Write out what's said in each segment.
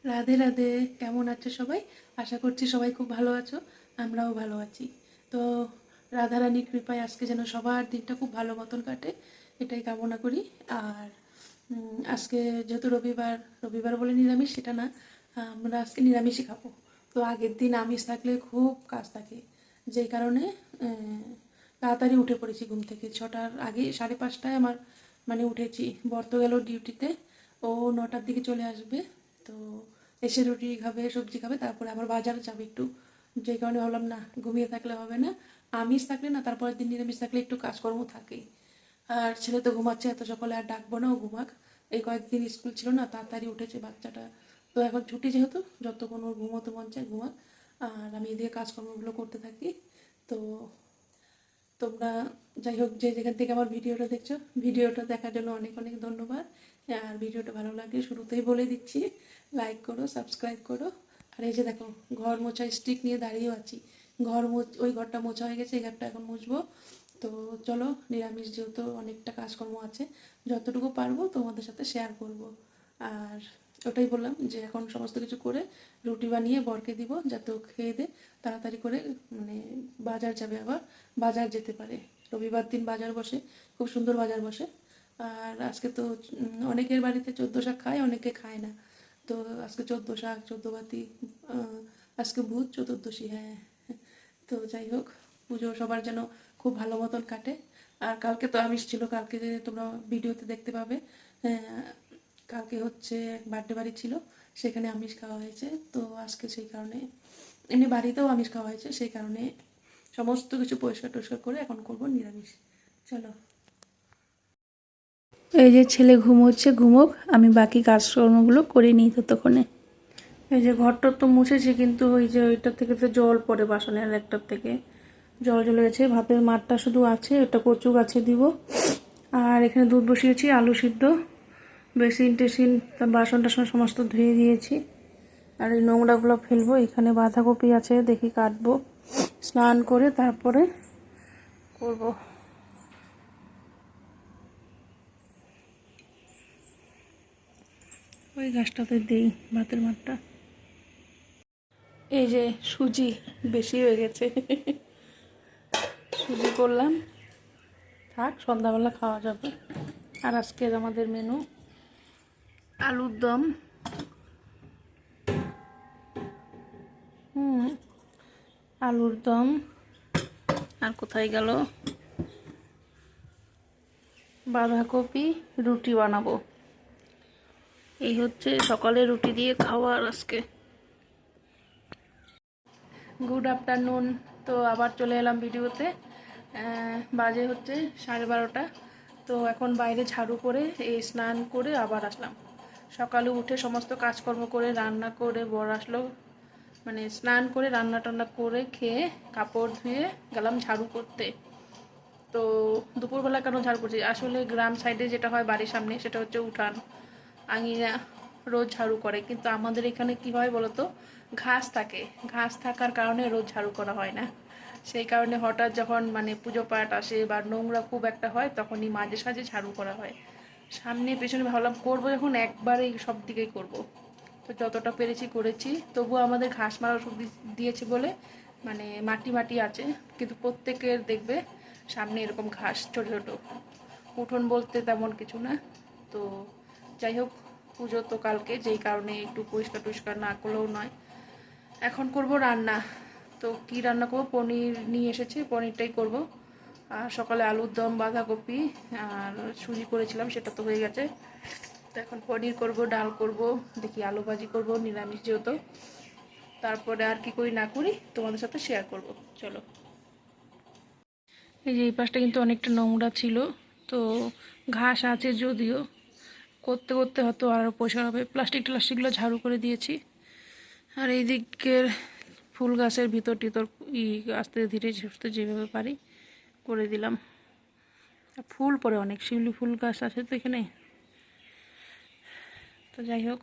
রাধে রাধে। কেমন আছো সবাই? আশা করছি সবাই খুব ভালো আছো। আমরাও ভালো আছি। তো রাধারানীর কৃপায় আজকে যেন সবার দিনটা খুব ভালো মতন কাটে, এটাই কামনা করি। আর আজকে যেহেতু রবিবার, রবিবার বলে নিরামিষ সেটা না, আমরা আজকে নিরামিষই খাবো। তো আগের দিন আমিষ থাকলে খুব কাজ থাকে, যেই কারণে তাড়াতাড়ি উঠে পড়েছি ঘুম থেকে। 6টার আগে, 5:30টায় আমার মানে উঠেছি। বর তো গেল ডিউটিতে, ও 9টার দিকে চলে আসবে। তো এসে রুটি খাবে, সবজি খাবে, তারপরে আবার বাজারে যাবে একটু। যেই কারণে ভাবলাম না, ঘুমিয়ে থাকলে হবে না। আমিষ থাকলে না, তারপরের দিন নিরামিষ থাকলে একটু কাজকর্ম থাকেই। আর ছেলে তো ঘুমাচ্ছে, এত সকালে আর ডাকবো না, ও ঘুমাক। এই কয়েকদিন স্কুল ছিল না, তাড়াতাড়ি উঠেছে বাচ্চাটা। তো এখন ছুটি যেহেতু, যতক্ষণ ওর ঘুমোতে মন চায় ঘুমাক। আর আমি এদিকে কাজকর্মগুলো করতে থাকি। তো তোমরা যাই হোক, যে যেখান থেকে আমার ভিডিওটা দেখছো, ভিডিওটা দেখার জন্য অনেক অনেক ধন্যবাদ। আর ভিডিওটা ভালো লাগলে শুরুতেই বলে দিচ্ছি, লাইক করো, সাবস্ক্রাইব করো। আর এই যে দেখো, ঘর মোছা স্টিক নিয়ে দাঁড়িয়েও আছি। ওই ঘরটা মোছা হয়ে গেছে, এই ঘরটা এখন মুছবো। তো চলো, নিরামিষ যেহেতু অনেকটা কাজকর্ম আছে, যতটুকু পারবো তোমাদের সাথে শেয়ার করব। আর ওটাই বললাম যে এখন সমস্ত কিছু করে রুটি বানিয়ে বরকে দিব, যাতে ও খেয়ে দে তাড়াতাড়ি করে, মানে বাজার যাবে, আবার বাজার যেতে পারে। রবিবার দিন বাজার বসে, খুব সুন্দর বাজার বসে। আর আজকে তো অনেকের বাড়িতে 14 শাক খায়, অনেকে খায় না। তো আজকে 14 শাক, 14 বাতি। আজকে ভূত চতুর্দশী, হ্যাঁ। তো যাই হোক, পুজো সবার যেন খুব ভালো মতন কাটে। আর কালকে তো আমিষ ছিল, কালকে যে তোমরা ভিডিওতে দেখতে পাবে। কালকে হচ্ছে বার্থডে বাড়ি ছিল, সেখানে আমিষ খাওয়া হয়েছে। তো আজকে সেই কারণে, এমনি বাড়িতেও আমিষ খাওয়া হয়েছে, সেই কারণে সমস্ত কিছু পরিষ্কার টরিষ্কার করে এখন করবো নিরামিষ। চলো, এই যে ছেলে ঘুমোচ্ছে, ঘুমোক, আমি বাকি কাজকর্মগুলো করে নিই ততক্ষণে। এই যে ঘরটা তো মুছেছি, কিন্তু ওই যে ওইটার থেকে তো জল পড়ে, বাসনের একটার থেকে জল জ্বলে গেছে। ভাতের মাঠটা শুধু আছে, ওটা কচু গাছে দিব। আর এখানে দুধ বসিয়েছি, আলু সিদ্ধ, বেসিন টেসিন, বাসন টাসন সমস্ত ধুয়ে দিয়েছি। আর এই নোংরাগুলো ফেলবো। এখানে বাঁধাকপি আছে, দেখি কাটবো, স্নান করে তারপরে করব। ওই গাছটাতে দিই ভাতের মাঠটা। এই যে সুজি বেশি হয়ে গেছে, সুজি করলাম, থাক, সন্ধ্যাবেলা খাওয়া যাবে। আর আজকের আমাদের মেনু আলুর দম, আলুর দম। আর কোথায় গেল, বাঁধাকপি, রুটি বানাবো। এই হচ্ছে সকালে রুটি দিয়ে খাওয়ার আজকে। Good afternoon. তো আবার চলে এলাম ভিডিওতে। বাজে হচ্ছে 12:30। তো এখন বাইরে ঝাড়ু করে, এই স্নান করে আবার আসলাম। সকালে উঠে সমস্ত কাজকর্ম করে, রান্না করে, বর আসলো, মানে স্নান করে রান্না টান্না করে খেয়ে কাপড় ধুয়ে গেলাম ঝাড়ু করতে। তো দুপুরবেলা কেন ঝাড়ু করছি, আসলে গ্রাম সাইডে যেটা হয় বাড়ির সামনে, সেটা হচ্ছে উঠান, আঙিনা রোজ ঝাড়ু করে। কিন্তু আমাদের এখানে কি হয় বলতো, ঘাস থাকে, ঘাস থাকার কারণে রোজ ঝাড়ু করা হয় না। সেই কারণে হঠাৎ যখন মানে পুজো পাঠ আসে বা নোংরা খুব একটা হয়, তখনই মাঝে সাঝে ঝাড়ু করা হয়। সামনে পেছনে ভাবলাম করবো যখন, একবারেই সব দিকেই করব। তো যতটা পেরেছি করেছি। তবুও আমাদের ঘাস মারা ওষুধ দিয়েছে বলে মানে মাটি মাটি আছে, কিন্তু প্রত্যেকের দেখবে সামনে এরকম ঘাস ছোটো ছোটো। উঠোন বলতে তেমন কিছু না। তো যাই হোক, পুজো তো কালকে, যেই কারণে একটু পরিষ্কার টরিষ্কার না করলেও নয়। এখন করব রান্না। তো কি রান্না করবো, পনির নিয়ে এসেছি, পনিরটাই করব। আর সকালে আলুর দম, বাঁধাকপি আর সুজি করেছিলাম, সেটা তো হয়ে গেছে। তো এখন পনির করব, ডাল করব, দেখি আলু ভাজি করব, নিরামিষ যেহেতু। তারপরে আর কি করি না করি তোমাদের সাথে শেয়ার করব। চলো। এই যে এই পাশটা কিন্তু অনেকটা নোংরা ছিল। তো ঘাস আছে যদিও, করতে করতে হয়তো আরও পরিষ্কার হবে। প্লাস্টিকগুলো ঝাড়ু করে দিয়েছি। আর এই দিকের ফুল গাছের ভিতর টিতর আস্তে ধীরে সুস্থে যেভাবে পারি করে দিলাম। ফুল পরে অনেক, শিউলি ফুল গাছ আছে তো এখানে। তো যাই হোক,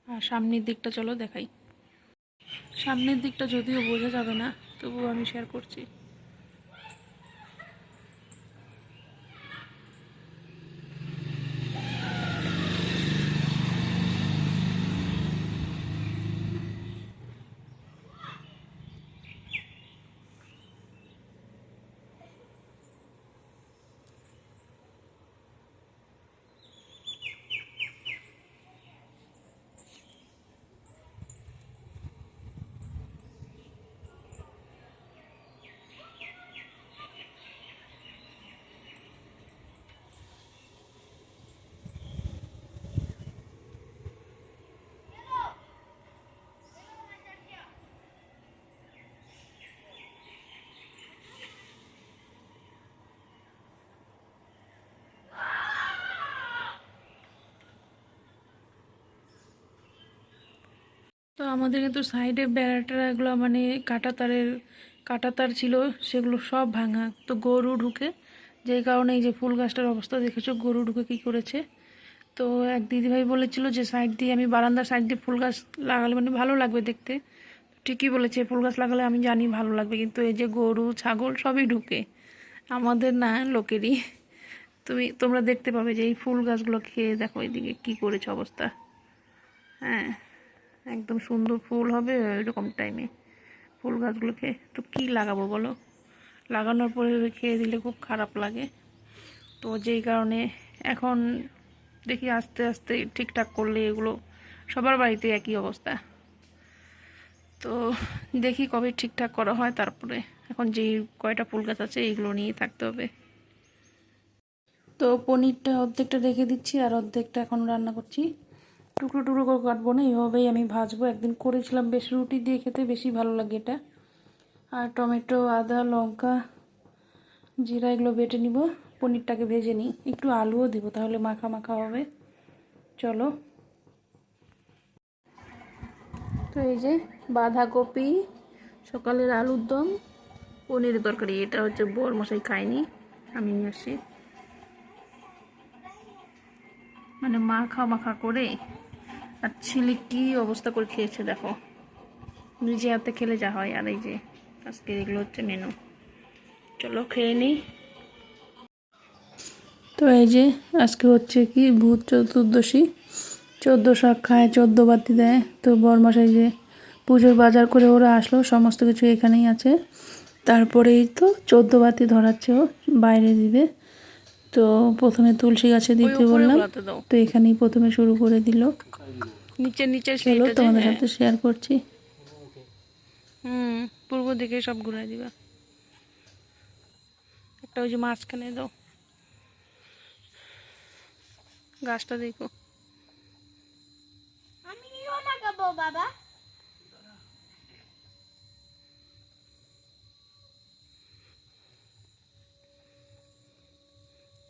আর সামনের দিকটা চলো দেখাই। সামনের দিকটা যদিও বোঝা যাবে না, তবুও আমি শেয়ার করছি। তো আমাদের কিন্তু সাইডে বেড়াটাগুলো মানে কাটা তার ছিল, সেগুলো সব ভাঙা। তো গরু ঢুকে, যেই কারণে এই যে ফুল গাছটার অবস্থা দেখেছো, গরু ঢুকে কী করেছে। তো এক দিদিভাই বলেছিল যে সাইড দিয়ে আমি বারান্দার সাইড দিয়ে ফুল গাছ লাগালে মানে ভালো লাগবে দেখতে। ঠিকই বলেছে, ফুল গাছ লাগালে আমি জানি ভালো লাগবে, কিন্তু এই যে গরু ছাগল সবই ঢুকে, আমাদের না লোকেরই। তোমরা দেখতে পাবে যে এই ফুল গাছগুলো খেয়ে দেখো এদিকে কী করেছে অবস্থা। হ্যাঁ, একদম সুন্দর ফুল হবে এরকম টাইমে ফুল গাছগুলোকে তো কী লাগাবো বলো, লাগানোর পরে খেয়ে দিলে খুব খারাপ লাগে। তো যেই কারণে এখন দেখি আস্তে আস্তে ঠিকঠাক করলে, এগুলো সবার বাড়িতে একই অবস্থা। তো দেখি কবে ঠিকঠাক করা হয়, তারপরে এখন যেই কয়টা ফুল গাছ আছে এইগুলো নিয়েই থাকতে হবে। তো পনিরটা অর্ধেকটা রেখে দিচ্ছি আর অর্ধেকটা এখন রান্না করছি। টুকরো টুকরো করে কাটবো না, এইভাবেই আমি ভাজবো। একদিন করেছিলাম, বেশ রুটি দিয়ে খেতে বেশি ভালো লাগে এটা। আর টমেটো, আদা, লঙ্কা, জিরা এগুলো বেটে নিব। পনিরটাকে ভেজে নিই, একটু আলুও দিব, তাহলে মাখা মাখা হবে। চলো। তো এই যে বাঁধাকপি, সকালের আলুর দম, পনিরের তরকারি। এটা হচ্ছে বর মশাই খায়নি, আমি নিয়ে আসি। মানে মাখা মাখা করে, আর ছেলে কী অবস্থা করে খেয়েছে দেখো, নিজে হাতে খেলে যা হয়। আর এই যে আজকে এগুলো হচ্ছে মেনু। চলো খেয়ে নিই। তো এই যে আজকে হচ্ছে কি ভূত চতুর্দশী, 14 শাক খায় 14 বাতি দেয়। তো বরমশাই যে পুজোর বাজার করে ওরা আসলো, সমস্ত কিছু এখানেই আছে। তারপরেই তো 14 বাতি ধরাচ্ছে, ও বাইরে দিবে। তো প্রথমে তুলসী গাছে দিতে বললাম, তো এখানেই প্রথমে শুরু করে দিল। নিচে চলো তোমাদের সাথে শেয়ার করছি। পূর্ব দিকে সব ঘুরাই দিবা। একটা ওই যে মাঝখানে দাও, গাছটা দেখো। আমিও লাগাবো বাবা।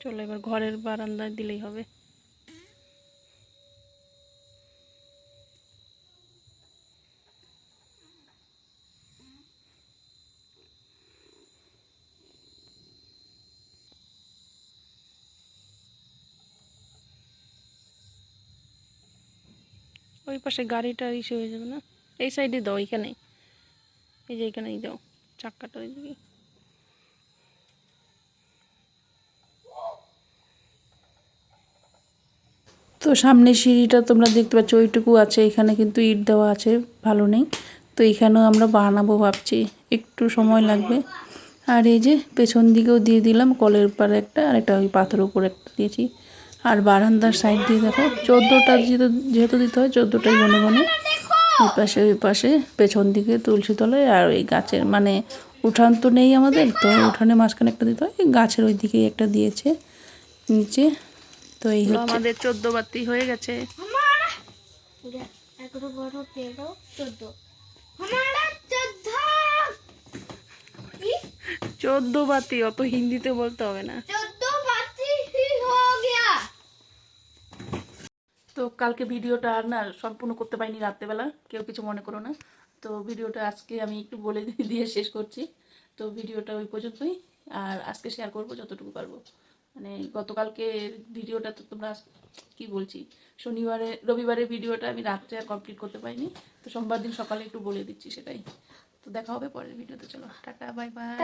চলো এবার ঘরের বারান্দায় দিলেই হবে। ওই পাশে গাড়িটা ইসে হয়ে যাবে না, এই সাইডে দাও, এইখানে, এই যে এইখানেই দাও, চাক্কাটা ওইদিকে। তো সামনে সিঁড়িটা তোমরা দেখতে পাচ্ছ, ওইটুকু আছে, এখানে কিন্তু ইট দেওয়া আছে, ভালো নেই। তো এখানেও আমরা বানাবো ভাবছি, একটু সময় লাগবে। আর এই যে পেছন দিকেও দিয়ে দিলাম, কলের পাড়ে একটা, আর একটা ওই পাথরের উপর একটা দিয়েছি। আর বারান্দার সাইড দিয়ে দেখো 14টা যেহেতু দিতে হয়, 14টাই ঘনে ঘনে। ওই পাশে পেছন দিকে তুলসী তলায়, আর ওই গাছের মানে উঠান তো নেই আমাদের, তো উঠানে মাঝখানে একটা দিতে হয়, গাছের ওই দিকেই একটা দিয়েছে নিচে। তো এই হচ্ছে আমাদের 14 বাতি হয়ে গেছে। 14 বাতি, অত হিন্দিতে বলতে হবে না। তো কালকে ভিডিওটা আর না সম্পূর্ণ করতে পারিনি রাত্রেবেলা, কেউ কিছু মনে করো না। তো ভিডিওটা আজকে আমি একটু বলে দিয়ে শেষ করছি। তো ভিডিওটা ওই পর্যন্তই, আর আজকে শেয়ার করবো যতটুকু পারবো। মানে গতকালকে ভিডিওটা তো তোমরা কি বলছি, রবিবারের ভিডিওটা আমি রাত্রে আর কমপ্লিট করতে পারিনি। তো সোমবার দিন সকালে একটু বলে দিচ্ছি সেটাই। তো দেখা হবে পরের ভিডিওতে। চলো টাটা, বাই বাই।